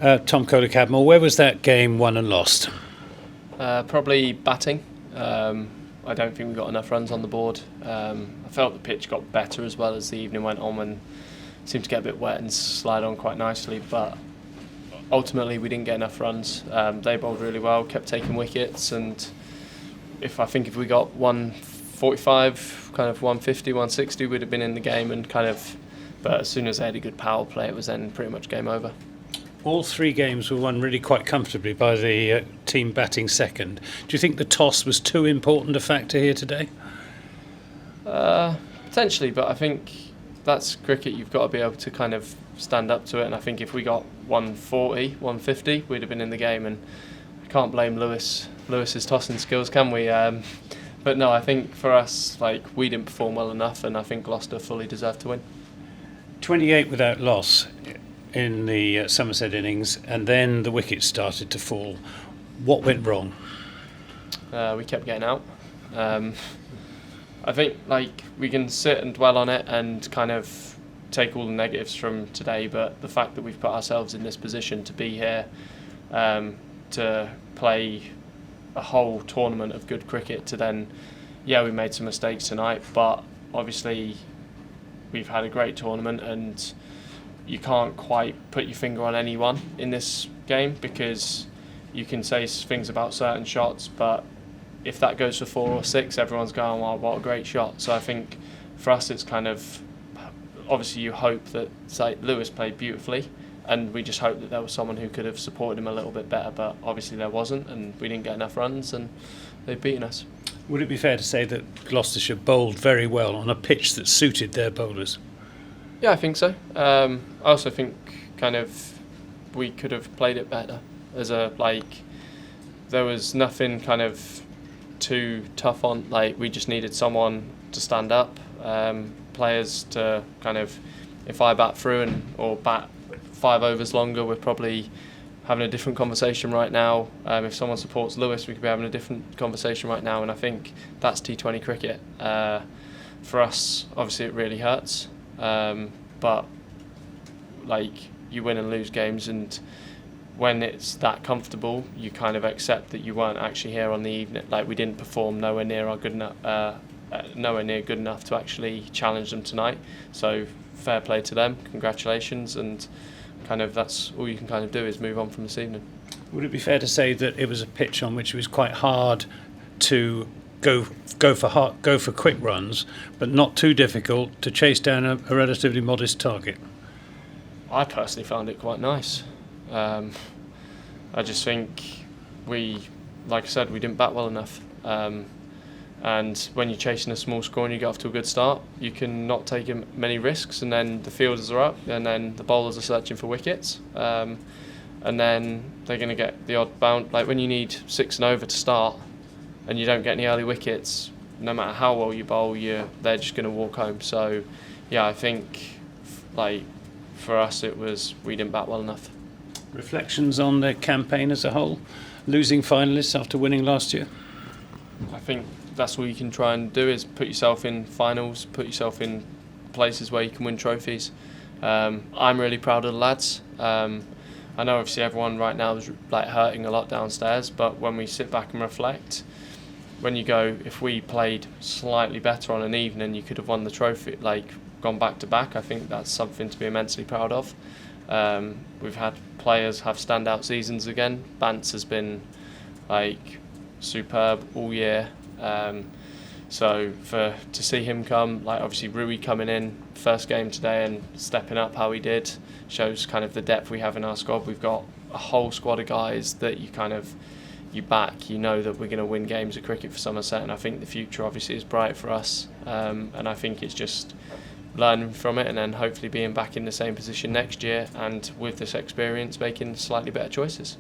Tom Kohler-Cadmore, where was that game won and lost? Probably batting. I don't think we got enough runs on the board. I felt the pitch got better as well as the evening went on and seemed to get a bit wet and slide on quite nicely, but ultimately we didn't get enough runs. They bowled really well, kept taking wickets, and if we got 145, kind of 150, 160, we'd have been in the game, and but as soon as they had a good power play, it was then pretty much game over. All three games were won really quite comfortably by the team batting second. Do you think the toss was too important a factor here today? Potentially, but I think that's cricket. You've got to be able to kind of stand up to it, and I think if we got 140, 150, we'd have been in the game, and I can't blame Lewis's tossing skills, can we? But no, I think for us, we didn't perform well enough, and I think Gloucester fully deserved to win. 28 without loss in the Somerset innings, and then the wickets started to fall. What went wrong? We kept getting out. I think we can sit and dwell on it and kind of take all the negatives from today, but the fact that we've put ourselves in this position to be here, to play a whole tournament of good cricket, to then, we made some mistakes tonight, but obviously we've had a great tournament, and you can't quite put your finger on anyone in this game, because you can say things about certain shots, but if that goes for 4 or 6, everyone's going, wow, what a great shot. So I think for us it's kind of, obviously you hope that, Lewis played beautifully, and we just hope that there was someone who could have supported him a little bit better, but obviously there wasn't, and we didn't get enough runs, and they've beaten us. Would it be fair to say that Gloucestershire bowled very well on a pitch that suited their bowlers? Yeah, I think so. I also think we could have played it better. There was nothing too tough on. We just needed someone to stand up. Players to if I bat through or bat 5 overs longer, we're probably having a different conversation right now. If someone supports Lewis, we could be having a different conversation right now, and I think that's T20 cricket. For us, obviously it really hurts. But you win and lose games, and when it's that comfortable, you kind of accept that you weren't actually here on the evening. We didn't perform nowhere near good enough to actually challenge them tonight. So fair play to them, congratulations, and that's all you can do is move on from this evening. Would it be fair to say that it was a pitch on which it was quite hard to go for quick runs, but not too difficult to chase down a relatively modest target? I personally found it quite nice. I just think like I said, we didn't bat well enough. And when you're chasing a small score and you get off to a good start, you can not take many risks, and then the fielders are up, and then the bowlers are searching for wickets, and then they're going to get the odd bounce. When you need 6 and over to start, and you don't get any early wickets, no matter how well you bowl, they're just going to walk home. So, I think for us we didn't bat well enough. Reflections on the campaign as a whole, losing finalists after winning last year? I think that's all you can try and do is put yourself in finals, put yourself in places where you can win trophies. I'm really proud of the lads. I know obviously everyone right now is hurting a lot downstairs, but when we sit back and reflect, when you go, if we played slightly better on an evening, you could have won the trophy, gone back to back. I think that's something to be immensely proud of. We've had players have standout seasons again. Bance has been superb all year. So to see him come, obviously Rui coming in first game today and stepping up how he did, shows the depth we have in our squad. We've got a whole squad of guys that you back, you know that we're going to win games of cricket for Somerset, and I think the future obviously is bright for us, and I think it's just learning from it and then hopefully being back in the same position next year, and with this experience making slightly better choices.